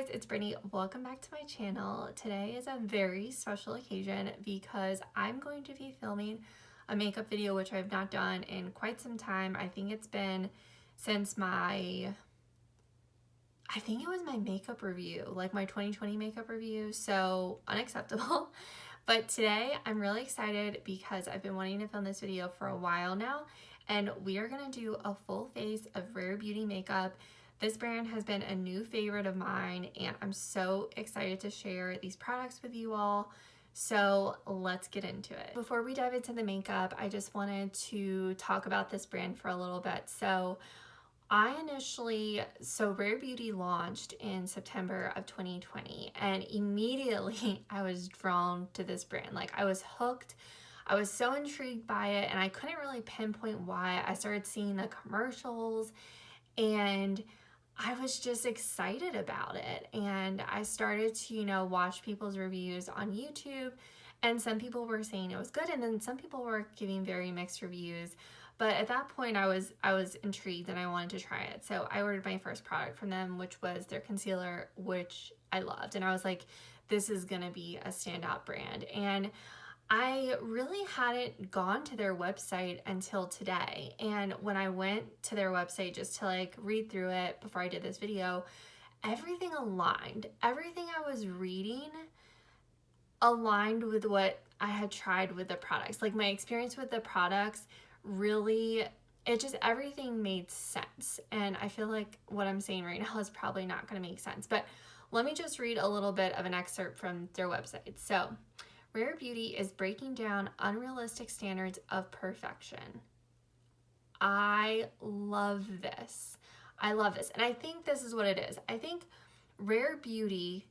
guys, it's Brittany. Welcome back to my channel. Today is a very special occasion because I'm going to be filming a makeup video which I've not done in quite some time. I think it's been since I think it was my makeup review, like my 2020 makeup review, so unacceptable. But today I'm really excited because I've been wanting to film this video for a while now, and we are gonna do a full face of Rare Beauty makeup. This brand has been a new favorite of mine, and I'm so excited to share these products with you all. So let's get into it. Before we dive into the makeup, I just wanted to talk about this brand for a little bit. So Rare Beauty launched in September of 2020, and immediately I was drawn to this brand. Like, I was hooked. I was so intrigued by it, and I couldn't really pinpoint why. I started seeing the commercials, and I was just excited about it. And I started to, watch people's reviews on YouTube, and some people were saying it was good, and then some people were giving very mixed reviews. But at that point, I was intrigued and I wanted to try it. So I ordered my first product from them, which was their concealer, which I loved. And I was like, this is gonna be a standout brand. And I really hadn't gone to their website until today. And when I went to their website just to read through it before I did this video, everything aligned. Everything I was reading aligned with what I had tried with the products. Like, my experience with the products really, everything made sense. And I feel like what I'm saying right now is probably not going to make sense. But let me just read a little bit of an excerpt from their website. So, Rare Beauty is breaking down unrealistic standards of perfection. I love this. I love this. And I think this is what it is. I think Rare Beauty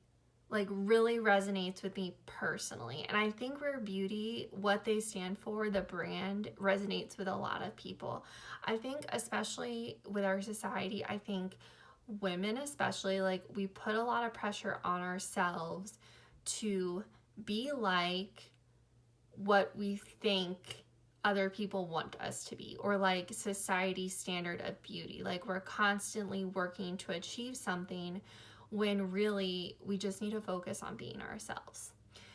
really resonates with me personally. And I think Rare Beauty, what they stand for, the brand, resonates with a lot of people. I think especially with our society, I think women especially, we put a lot of pressure on ourselves to be like what we think other people want us to be, or society's standard of beauty. We're constantly working to achieve something when really we just need to focus on being ourselves.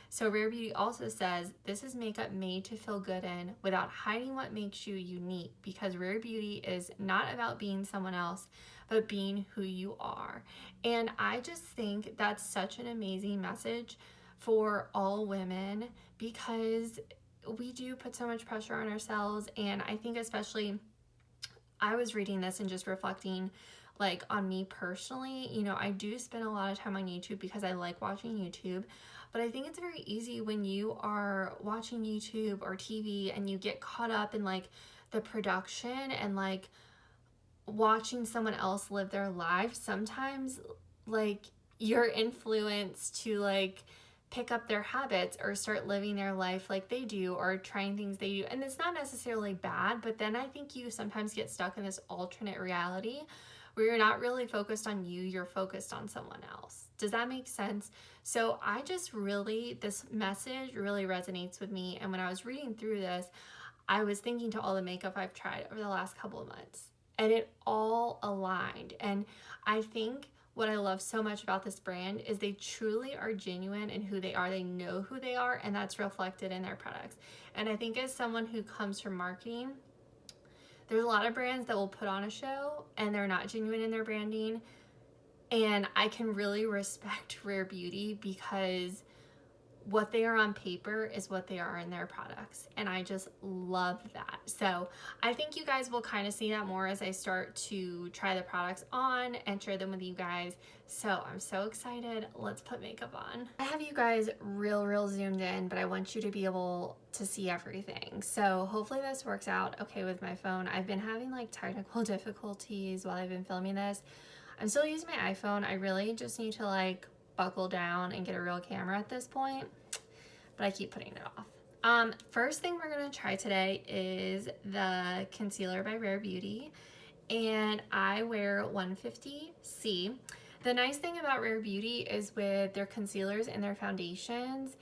So Rare Beauty also says, this is makeup made to feel good in without hiding what makes you unique, because Rare Beauty is not about being someone else, but being who you are. And I just think that's such an amazing message for all women, because we do put so much pressure on ourselves. And I think especially, I was reading this and just reflecting on me personally. I do spend a lot of time on YouTube because I like watching YouTube, but I think it's very easy when you are watching YouTube or TV and you get caught up in the production and watching someone else live their life. Sometimes you're influenced to pick up their habits or start living their life like they do, or trying things they do. And it's not necessarily bad, but then I think you sometimes get stuck in this alternate reality where you're not really focused on you, you're focused on someone else. Does that make sense? So this message really resonates with me. And when I was reading through this, I was thinking to all the makeup I've tried over the last couple of months, and it all aligned. And I think what I love so much about this brand is they truly are genuine in who they are. They know who they are, and that's reflected in their products. And I think as someone who comes from marketing, there's a lot of brands that will put on a show and they're not genuine in their branding. And I can really respect Rare Beauty because what they are on paper is what they are in their products. And I just love that. So I think you guys will kind of see that more as I start to try the products on and share them with you guys. So I'm so excited. Let's put makeup on. I have you guys real zoomed in, but I want you to be able to see everything. So hopefully this works out okay with my phone. I've been having technical difficulties while I've been filming this. I'm still using my iPhone. I really just need to buckle down and get a real camera at this point, but I keep putting it off. First thing we're gonna try today is the concealer by Rare Beauty, and I wear 150C. The nice thing about Rare Beauty is with their concealers and their foundations,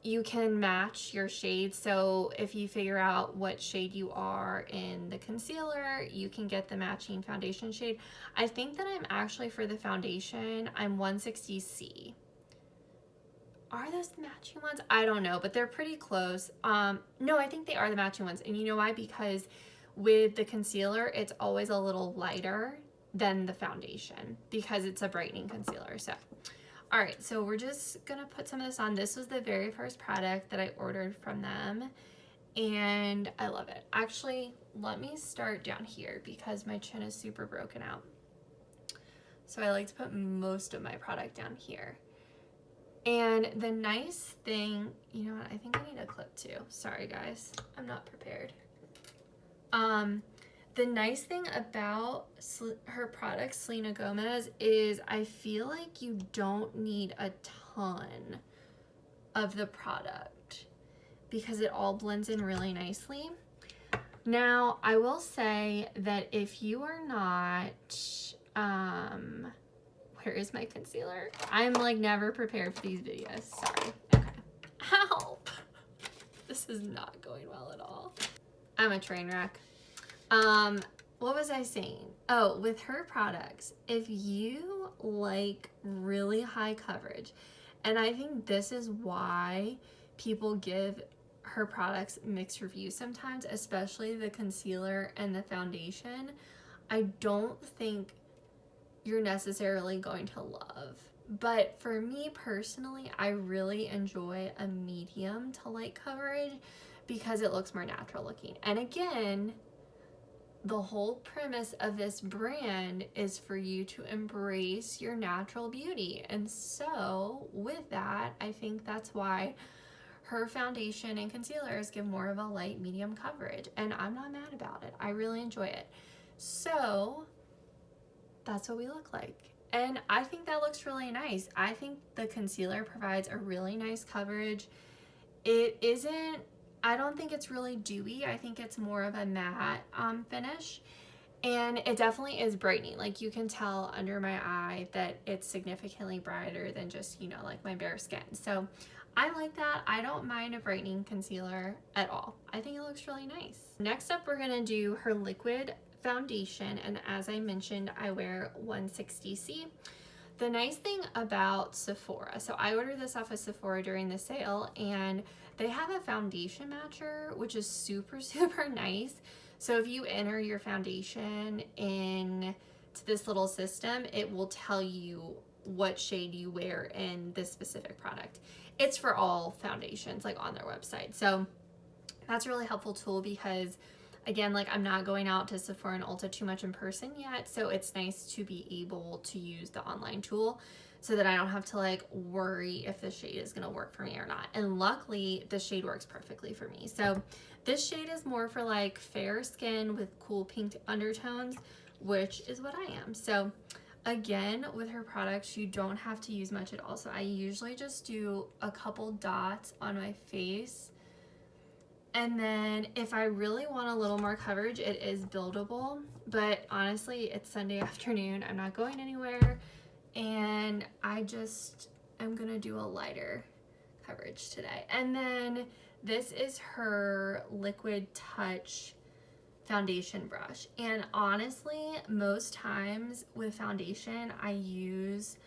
you can match your shades. So if you figure out what shade you are in the concealer, you can get the matching foundation shade. I think that I'm actually, for the foundation, I'm 160C. Are those the matching ones? I don't know, but they're pretty close. No, I think they are the matching ones. And you know why? Because with the concealer, it's always a little lighter than the foundation because it's a brightening concealer. So, all right, so we're just gonna put some of this on. This was the very first product that I ordered from them, and I love it. Actually, let me start down here because my chin is super broken out. So I like to put most of my product down here. And the nice thing, you know what, I think I need a clip too. Sorry guys, I'm not prepared. The nice thing about her product, Selena Gomez, is I feel like you don't need a ton of the product because it all blends in really nicely. Now, I will say that if you are not, where is my concealer? I'm like never prepared for these videos. Sorry. Okay. Help! This is not going well at all. I'm a train wreck. What was I saying? Oh, with her products, if you like really high coverage, and I think this is why people give her products mixed reviews sometimes, especially the concealer and the foundation, I don't think you're necessarily going to love. But for me personally, I really enjoy a medium to light coverage because it looks more natural looking. And again, the whole premise of this brand is for you to embrace your natural beauty. And so with that, I think that's why her foundation and concealers give more of a light medium coverage. And I'm not mad about it. I really enjoy it. So that's what we look like. And I think that looks really nice. I think the concealer provides a really nice coverage. It isn't, I don't think it's really dewy. I think it's more of a matte finish. And it definitely is brightening. Like you can tell under my eye that it's significantly brighter than just, you know, like my bare skin. So I like that. I don't mind a brightening concealer at all. I think it looks really nice. Next up, we're gonna do her liquid foundation. And as I mentioned, I wear 160C. The nice thing about Sephora, so I ordered this off of Sephora during the sale, and they have a foundation matcher, which is super, super nice. So if you enter your foundation in to this little system, it will tell you what shade you wear in this specific product. It's for all foundations, like on their website. So that's a really helpful tool because, again, like I'm not going out to Sephora and Ulta too much in person yet, so it's nice to be able to use the online tool so that I don't have to like worry if the shade is gonna work for me or not. And luckily, the shade works perfectly for me. So this shade is more for like fair skin with cool pink undertones, which is what I am. So again, with her products, you don't have to use much at all. So I usually just do a couple dots on my face. And then if I really want a little more coverage, it is buildable. But honestly, it's Sunday afternoon. I'm not going anywhere. And I just am going to do a lighter coverage today. And then this is her Liquid Touch foundation brush. And honestly, most times with foundation, I use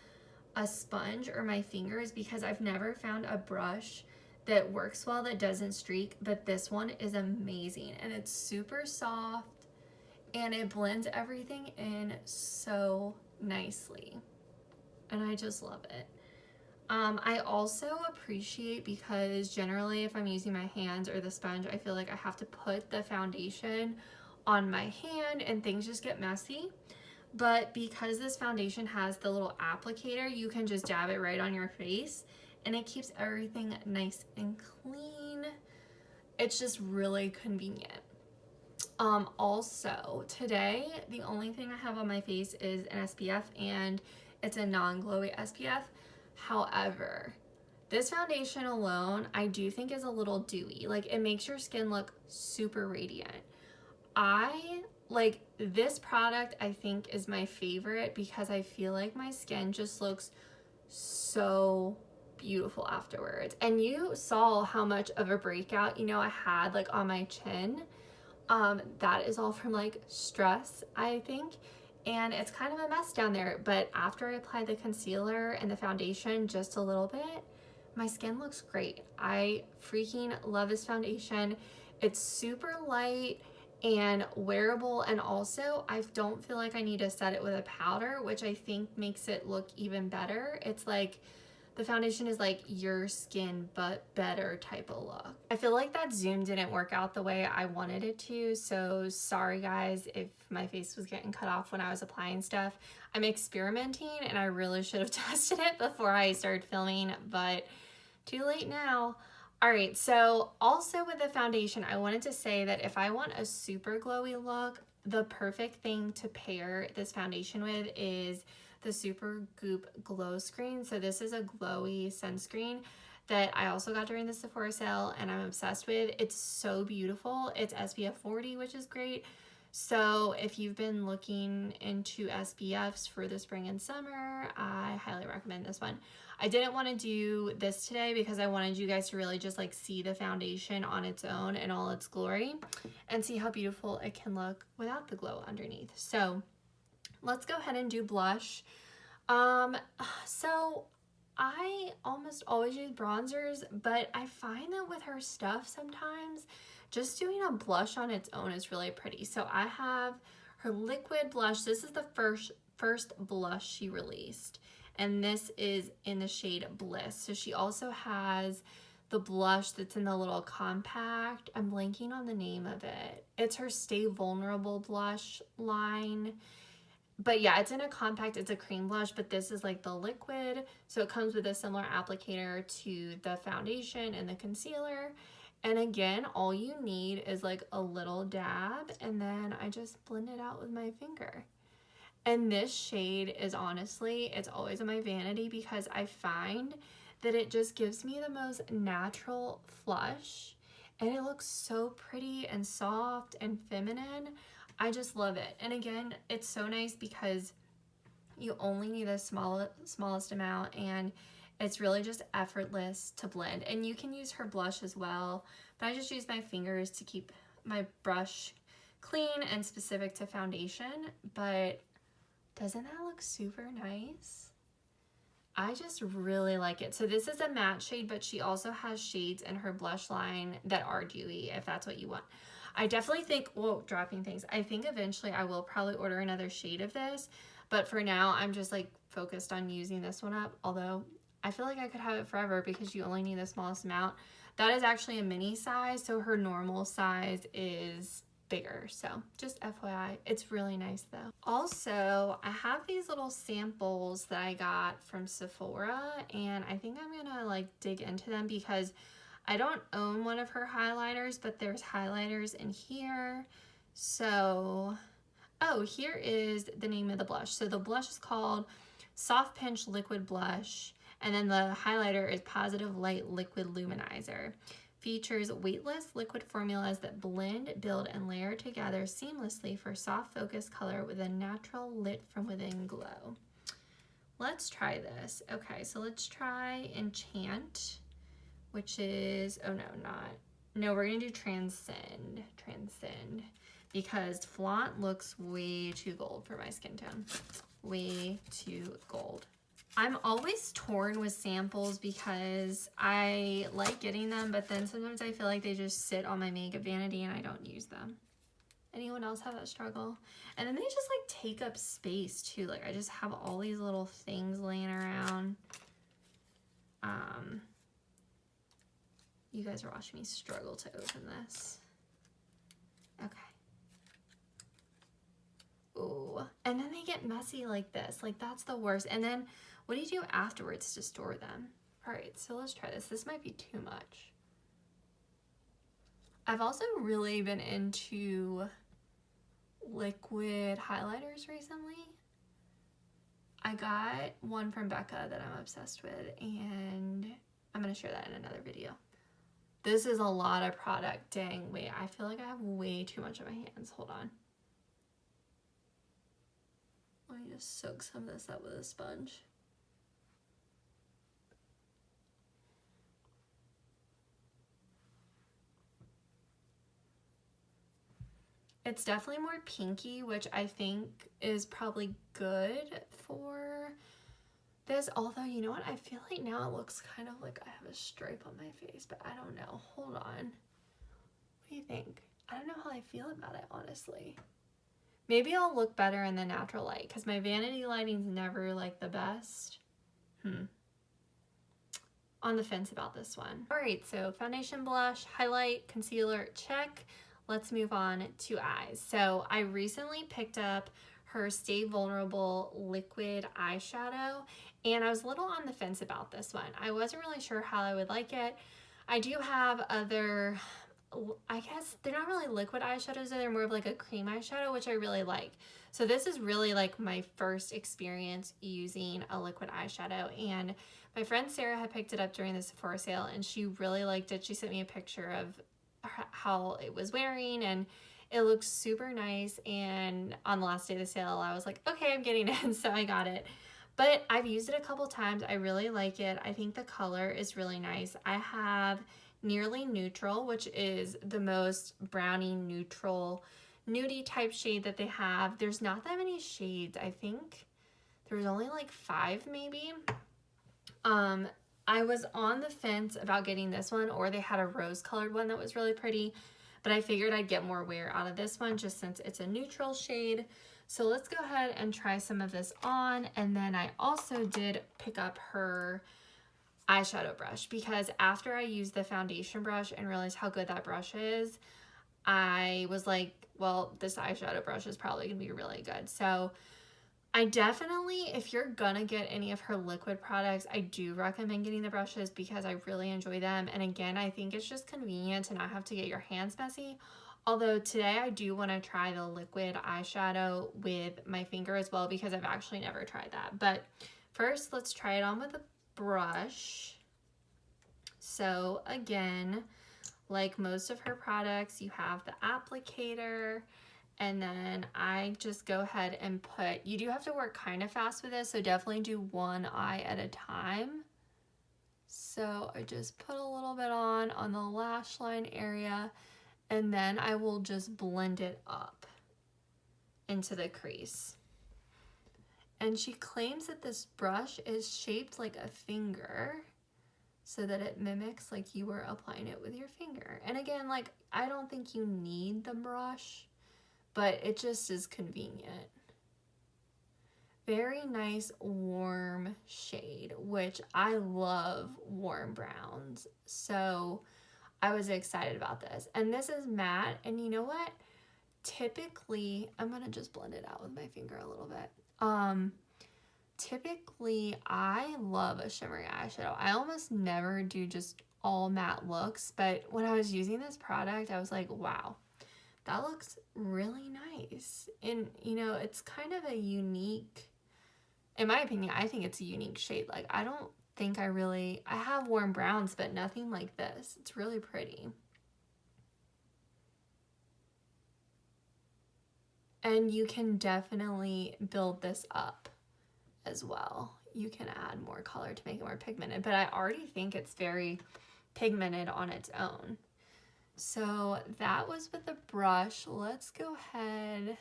a sponge or my fingers because I've never found a brush that works well, that doesn't streak, but this one is amazing and it's super soft and it blends everything in so nicely and I just love it. I also appreciate, because generally if I'm using my hands or the sponge, I feel like I have to put the foundation on my hand and things just get messy. But because this foundation has the little applicator, you can just dab it right on your face and it keeps everything nice and clean. It's just really convenient. Also, today, the only thing I have on my face is an SPF, and it's a non-glowy SPF. However, this foundation alone, I do think is a little dewy. Like, it makes your skin look super radiant. Like, this product, I think, is my favorite because I feel like my skin just looks so beautiful afterwards. And you saw how much of a breakout, you know, I had like on my chin. That is all from like stress, I think. And it's kind of a mess down there. But after I applied the concealer and the foundation just a little bit, my skin looks great. I freaking love this foundation. It's super light and wearable, and also I don't feel like I need to set it with a powder, which I think makes it look even better. It's like the foundation is like your skin but better type of look. I feel like that zoom didn't work out the way I wanted it to, so sorry guys if my face was getting cut off when I was applying stuff. I'm experimenting and I really should have tested it before I started filming, but too late now. All right, so also with the foundation, I wanted to say that if I want a super glowy look, the perfect thing to pair this foundation with is the Super Goop Glow Screen. So this is a glowy sunscreen that I also got during the Sephora sale and I'm obsessed with. It's so beautiful. It's SPF 40, which is great. So if you've been looking into SPFs for the spring and summer, I highly recommend this one. I didn't want to do this today because I wanted you guys to really just like see the foundation on its own in all its glory and see how beautiful it can look without the glow underneath. So let's go ahead and do blush. So I almost always use bronzers, but I find that with her stuff sometimes just doing a blush on its own is really pretty. So I have her liquid blush. This is the first blush she released, and this is in the shade Bliss. So she also has the blush that's in the little compact. I'm blanking on the name of it. It's her Stay Vulnerable blush line. But yeah, it's in a compact, it's a cream blush, but this is like the liquid. So it comes with a similar applicator to the foundation and the concealer. And again, all you need is like a little dab, and then I just blend it out with my finger. And this shade is honestly, it's always in my vanity because I find that it just gives me the most natural flush and it looks so pretty and soft and feminine. I just love it. And again, it's so nice because you only need the smallest amount and it's really just effortless to blend. And you can use her blush as well, but I just use my fingers to keep my brush clean and specific to foundation. But doesn't that look super nice? I just really like it. So this is a matte shade, but she also has shades in her blush line that are dewy if that's what you want. I definitely think, whoa, dropping things. I think eventually I will probably order another shade of this, but for now I'm just like focused on using this one up, although I feel like I could have it forever because you only need the smallest amount. That is actually a mini size, so her normal size is bigger, so just FYI. It's really nice though. Also, I have these little samples that I got from Sephora, and I think I'm gonna like dig into them because I don't own one of her highlighters, but there's highlighters in here. So, oh, here is the name of the blush. So the blush is called Soft Pinch Liquid Blush, and then the highlighter is Positive Light Liquid Luminizer. Features weightless liquid formulas that blend, build, and layer together seamlessly for soft focus color with a natural lit from within glow. Let's try this. Okay, so let's try Enchant, which is, oh no, we're gonna do Transcend, because Flaunt looks way too gold for my skin tone. Way too gold. I'm always torn with samples because I like getting them, but then sometimes I feel like they just sit on my makeup vanity and I don't use them. Anyone else have that struggle? And then they just like take up space too. Like I just have all these little things laying around. You guys are watching me struggle to open this. Okay. Ooh, and then they get messy like this. Like that's the worst. And then what do you do afterwards to store them? All right, so let's try this. This might be too much. I've also really been into liquid highlighters recently. I got one from Becca that I'm obsessed with, and I'm gonna share that in another video. This is a lot of product. Dang, wait, I feel like I have way too much on my hands. Hold on. Let me just soak some of this up with a sponge. It's definitely more pinky, which I think is probably good for this. Although, you know what? I feel like now it looks kind of like I have a stripe on my face, but I don't know. Hold on. What do you think? I don't know how I feel about it, honestly. Maybe I'll look better in the natural light because my vanity lighting's never like the best. On the fence about this one. All right, so foundation, blush, highlight, concealer, check. Let's move on to eyes. So I recently picked up her Stay Vulnerable liquid eyeshadow, and I was a little on the fence about this one. I wasn't really sure how I would like it. I do have other, I guess they're not really liquid eyeshadows, they're more of like a cream eyeshadow, which I really like. So this is really like my first experience using a liquid eyeshadow, and my friend Sarah had picked it up during the Sephora sale and she really liked it. She sent me a picture of how it was wearing and it looks super nice, and on the last day of the sale I was like, okay, I'm getting it. So I got it. But I've used it a couple times. I really like it. I think the color is really nice. I have Nearly Neutral, which is the most brownie neutral nudie type shade that they have. There's not that many shades. I think there's only like 5 maybe. I was on the fence about getting this one, or they had a rose colored one that was really pretty, but I figured I'd get more wear out of this one just since it's a neutral shade. So let's go ahead and try some of this on. And then I also did pick up her eyeshadow brush because after I used the foundation brush and realized how good that brush is, I was like, well, this eyeshadow brush is probably gonna be really good. So I definitely, if you're gonna get any of her liquid products, I do recommend getting the brushes because I really enjoy them. And again, I think it's just convenient to not have to get your hands messy. Although today I do want to try the liquid eyeshadow with my finger as well because I've actually never tried that. But first, let's try it on with a brush. So again, like most of her products, you have the applicator, and then I just go ahead and put, you do have to work kind of fast with this, so definitely do one eye at a time. So I just put a little bit on the lash line area, and then I will just blend it up into the crease. And she claims that this brush is shaped like a finger so that it mimics like you were applying it with your finger. And again, like, I don't think you need the brush, but it just is convenient. Very nice warm shade, which I love warm browns. So I was excited about this. And this is matte, and you know what? Typically, I'm gonna just blend it out with my finger a little bit. Typically, I love a shimmery eyeshadow. I almost never do just all matte looks, but when I was using this product, I was like, wow, that looks really nice. And, you know, it's kind of a unique, in my opinion, I think it's a unique shade. Like, I don't think I have warm browns, but nothing like this. It's really pretty. And you can definitely build this up as well. You can add more color to make it more pigmented, but I already think it's very pigmented on its own. So that was with the brush. Let's go ahead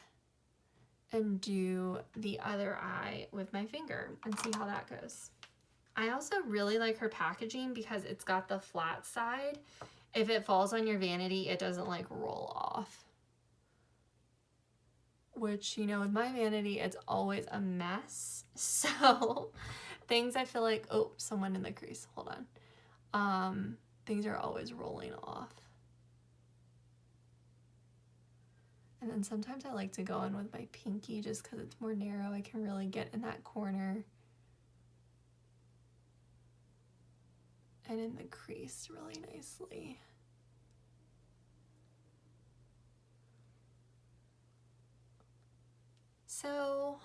and do the other eye with my finger and see how that goes. I also really like her packaging because it's got the flat side. If it falls on your vanity, it doesn't like roll off. Which, you know, with my vanity, it's always a mess. So things I feel like, oh, someone in the crease, hold on. Things are always rolling off. And then sometimes I like to go in with my pinky just because it's more narrow. I can really get in that corner and in the crease really nicely. So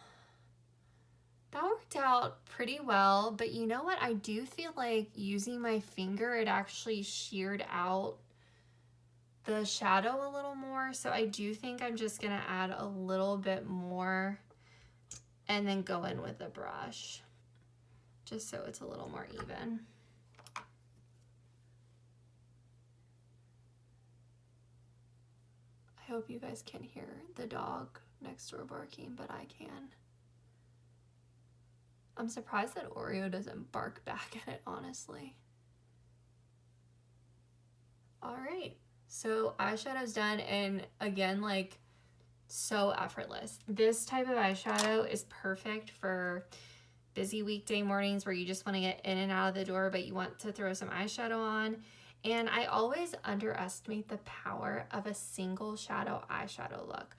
that worked out pretty well, but you know what? I do feel like using my finger, it actually sheared out the shadow a little more. So I do think I'm just gonna add a little bit more and then go in with a brush, just so it's a little more even. I know if you guys can hear the dog next door barking, but I can. I'm surprised that Oreo doesn't bark back at it, honestly. All right, so eyeshadow's done, and again, like, so effortless. This type of eyeshadow is perfect for busy weekday mornings where you just want to get in and out of the door, but you want to throw some eyeshadow on. And I always underestimate the power of a single shadow eyeshadow look.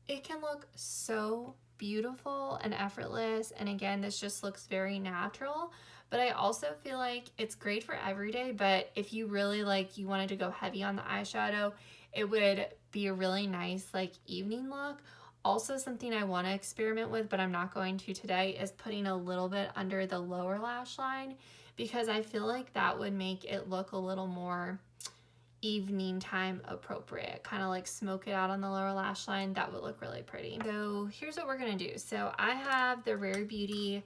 It can look so beautiful and effortless, and again, this just looks very natural. But I also feel like it's great for every day, but if you really like, you wanted to go heavy on the eyeshadow, it would be a really nice like evening look. Also, something I want to experiment with, but I'm not going to today, is putting a little bit under the lower lash line, because I feel like that would make it look a little more evening time appropriate. Kind of like smoke it out on the lower lash line. That would look really pretty. So here's what we're gonna do. So I have the Rare Beauty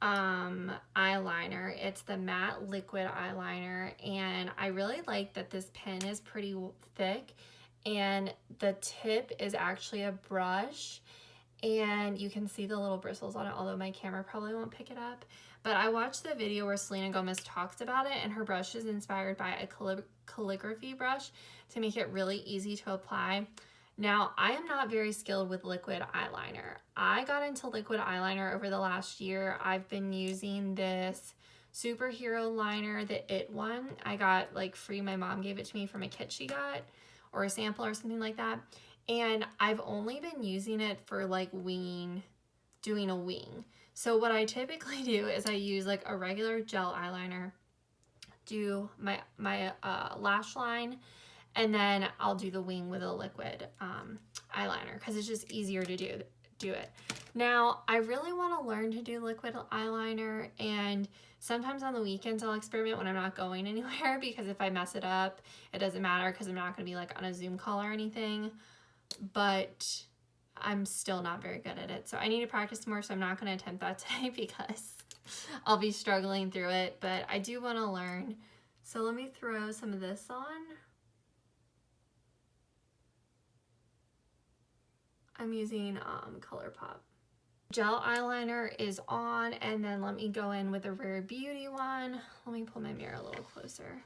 eyeliner. It's the matte liquid eyeliner, and I really like that this pen is pretty thick, and the tip is actually a brush, and you can see the little bristles on it, although my camera probably won't pick it up. But I watched the video where Selena Gomez talks about it, and her brush is inspired by a calligraphy brush to make it really easy to apply. Now, I am not very skilled with liquid eyeliner. I got into liquid eyeliner over the last year. I've been using this superhero liner, the It one. I got like free. My mom gave it to me from a kit she got, or a sample or something like that. And I've only been using it for like winging, doing a wing. So what I typically do is I use like a regular gel eyeliner, do my lash line, and then I'll do the wing with a liquid eyeliner, because it's just easier to do it. Now, I really want to learn to do liquid eyeliner, and sometimes on the weekends I'll experiment when I'm not going anywhere, because if I mess it up, it doesn't matter because I'm not going to be like on a Zoom call or anything. But I'm still not very good at it, so I need to practice more, so I'm not going to attempt that today because I'll be struggling through it, but I do want to learn. So let me throw some of this on. I'm using ColourPop. Gel eyeliner is on, and then let me go in with a Rare Beauty one. Let me pull my mirror a little closer.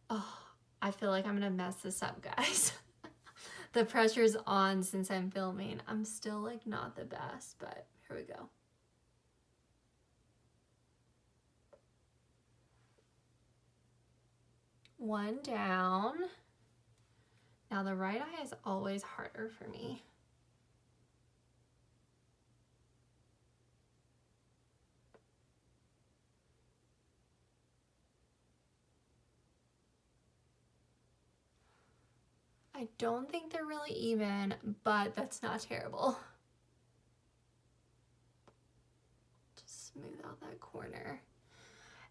Oh, I feel like I'm gonna mess this up, guys. The pressure's on since I'm filming. I'm still like not the best, but here we go. One down. Now the right eye is always harder for me. I don't think they're really even, but that's not terrible. Just smooth out that corner.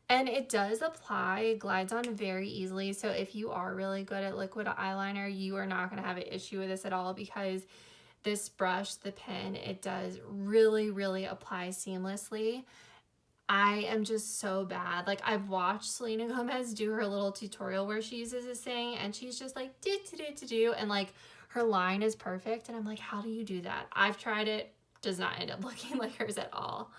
And it does apply, it glides on very easily. So if you are really good at liquid eyeliner, you are not going to have an issue with this at all, because this brush, the pen, it does really, really apply seamlessly. I am just so bad. Like, I've watched Selena Gomez do her little tutorial where she uses this thing, and she's just like, do, and like her line is perfect. And I'm like, how do you do that? I've tried it, does not end up looking like hers at all.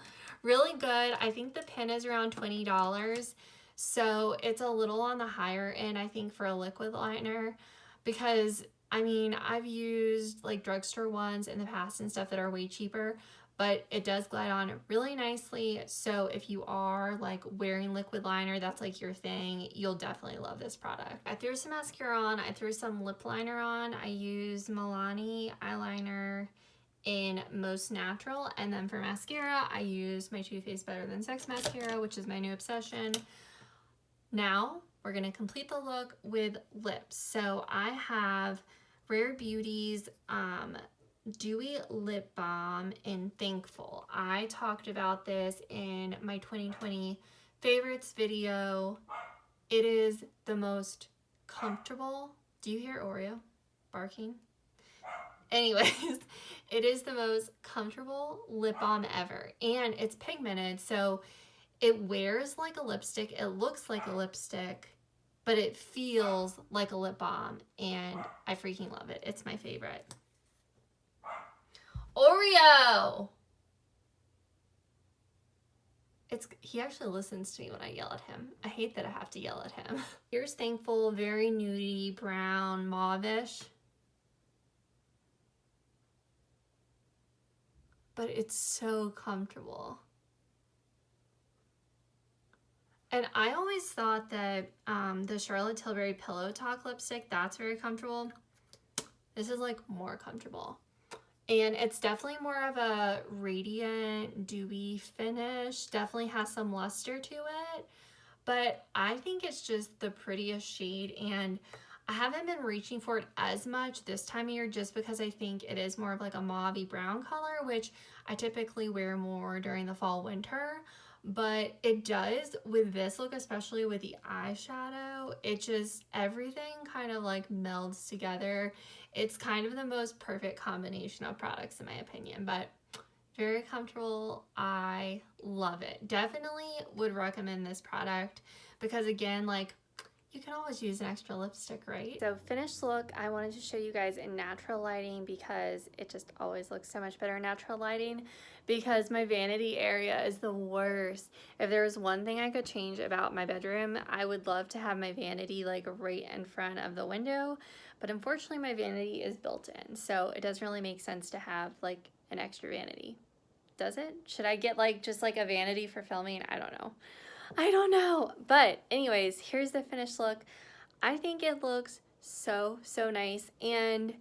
Really good. I think the pen is around $20, so it's a little on the higher end, I think, for a liquid liner, because I mean, I've used like drugstore ones in the past and stuff that are way cheaper, but it does glide on really nicely. So if you are like wearing liquid liner, that's like your thing, you'll definitely love this product. I threw some mascara on, I threw some lip liner on. I used Milani eyeliner in Most Natural, and then for mascara I use my Too Faced Better Than Sex mascara, which is my new obsession. Now we're gonna complete the look with lips. So I have Rare Beauty's Dewy Lip Balm in Thankful. I talked about this in my 2020 favorites video. It is the most comfortable. Do you hear Oreo barking? Anyways, it is the most comfortable lip balm ever, and it's pigmented, so it wears like a lipstick. It looks like a lipstick, but it feels like a lip balm, and I freaking love it. It's my favorite. Oreo! He actually listens to me when I yell at him. I hate that I have to yell at him. Here's Thankful, very nudie, brown, mauve-ish. But it's so comfortable. And I always thought that the Charlotte Tilbury Pillow Talk lipstick, that's very comfortable. This is like more comfortable. And it's definitely more of a radiant, dewy finish. Definitely has some luster to it. But I think it's just the prettiest shade. And I haven't been reaching for it as much this time of year just because I think it is more of like a mauve-y brown color, which I typically wear more during the fall, winter. But it does with this look, especially with the eyeshadow, it just, everything kind of like melds together. It's kind of the most perfect combination of products in my opinion, but very comfortable. I love it. Definitely would recommend this product because again, like, you can always use an extra lipstick, right? So finished look, I wanted to show you guys in natural lighting because it just always looks so much better in natural lighting because my vanity area is the worst. If there was one thing I could change about my bedroom, I would love to have my vanity like right in front of the window, but unfortunately my vanity is built in, so it doesn't really make sense to have like an extra vanity. Does it? Should I get like just like a vanity for filming? I don't know. I don't know. But anyways, here's the finished look. I think it looks so, so nice. And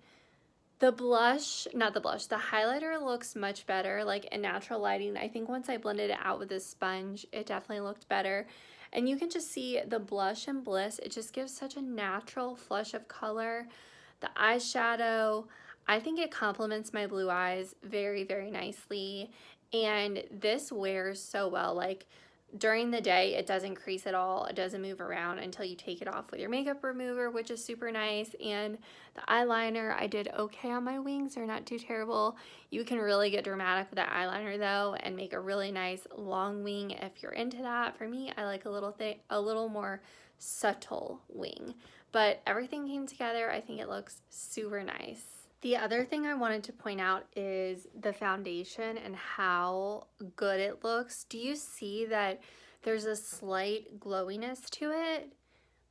the blush, not the blush, the highlighter looks much better, like in natural lighting. I think once I blended it out with a sponge, it definitely looked better. And you can just see the blush in Bliss. It just gives such a natural flush of color. The eyeshadow, I think it complements my blue eyes very, very nicely. And this wears so well. Like, during the day, it doesn't crease at all. It doesn't move around until you take it off with your makeup remover, which is super nice. And the eyeliner, I did okay on my wings. They're not too terrible. You can really get dramatic with that eyeliner though and make a really nice long wing if you're into that. For me, I like a little more subtle wing. But everything came together. I think it looks super nice. The other thing I wanted to point out is the foundation and how good it looks. Do you see that there's a slight glowiness to it?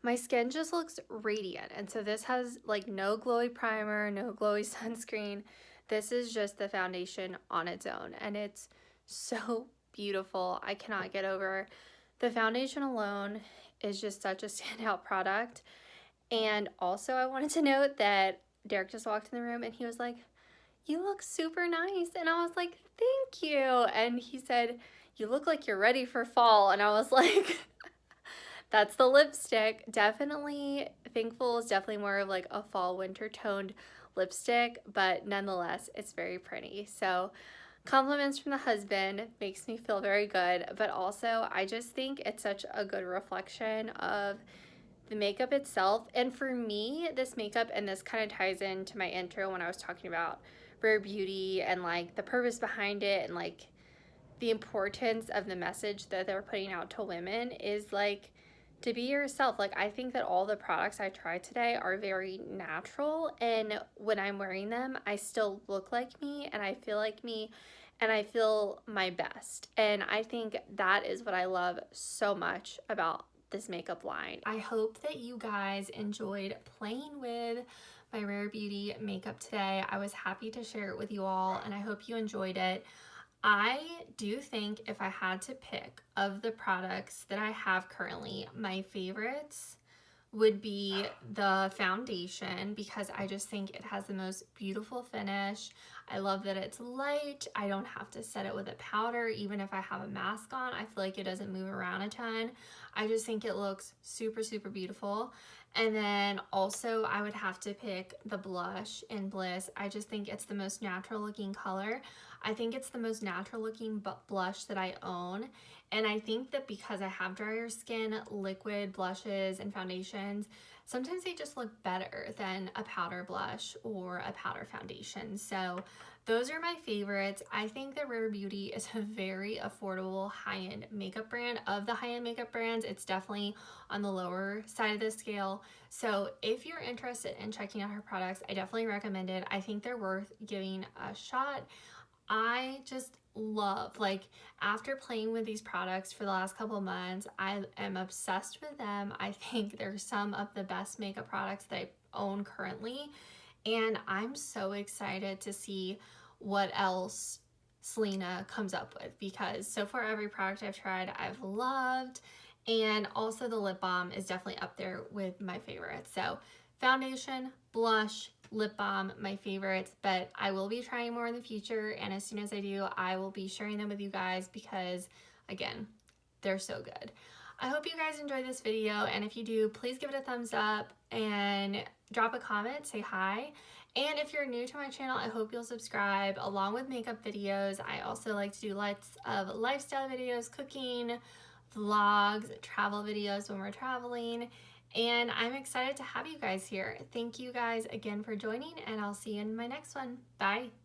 My skin just looks radiant. And so this has like no glowy primer, no glowy sunscreen. This is just the foundation on its own. And it's so beautiful. I cannot get over. The foundation alone is just such a standout product. And also I wanted to note that Derek just walked in the room and he was like, "You look super nice." And I was like, "Thank you." And he said, "You look like you're ready for fall." And I was like, that's the lipstick. Definitely, Thankful is definitely more of like a fall winter toned lipstick, but nonetheless, it's very pretty. So compliments from the husband makes me feel very good, but also I just think it's such a good reflection of the makeup itself. And for me, this makeup, and this kind of ties into my intro when I was talking about Rare Beauty and like the purpose behind it and like the importance of the message that they're putting out to women, is like to be yourself. Like, I think that all the products I tried today are very natural, and when I'm wearing them, I still look like me and I feel like me and I feel my best. And I think that is what I love so much about this makeup line. I hope that you guys enjoyed playing with my Rare Beauty makeup today. I was happy to share it with you all, and I hope you enjoyed it. I do think if I had to pick of the products that I have currently, my favorites would be the foundation, because I just think it has the most beautiful finish. I love that it's light. I don't have to set it with a powder. Even if I have a mask on, I feel like it doesn't move around a ton. I just think it looks super, super beautiful. And then also I would have to pick the blush in Bliss. I just think it's the most natural looking color. I think it's the most natural looking blush that I own. And I think that because I have drier skin, liquid blushes and foundations sometimes they just look better than a powder blush or a powder foundation. So those are my favorites. I think that Rare Beauty is a very affordable high-end makeup brand. Of the high-end makeup brands, it's definitely on the lower side of the scale. So if you're interested in checking out her products, I definitely recommend it. I think they're worth giving a shot. I just love, like, after playing with these products for the last couple of months, I am obsessed with them. I think they're some of the best makeup products that I own currently, and I'm so excited to see what else Selena comes up with, because so far every product I've tried I've loved, and also the lip balm is definitely up there with my favorites. So foundation, blush, lip balm, my favorites, but I will be trying more in the future, and as soon as I do, I will be sharing them with you guys because, again, they're so good. I hope you guys enjoyed this video, and if you do, please give it a thumbs up and drop a comment, say hi. And if you're new to my channel, I hope you'll subscribe. Along with makeup videos, I also like to do lots of lifestyle videos, cooking, vlogs, travel videos when we're traveling, and I'm excited to have you guys here. Thank you guys again for joining, and I'll see you in my next one. Bye.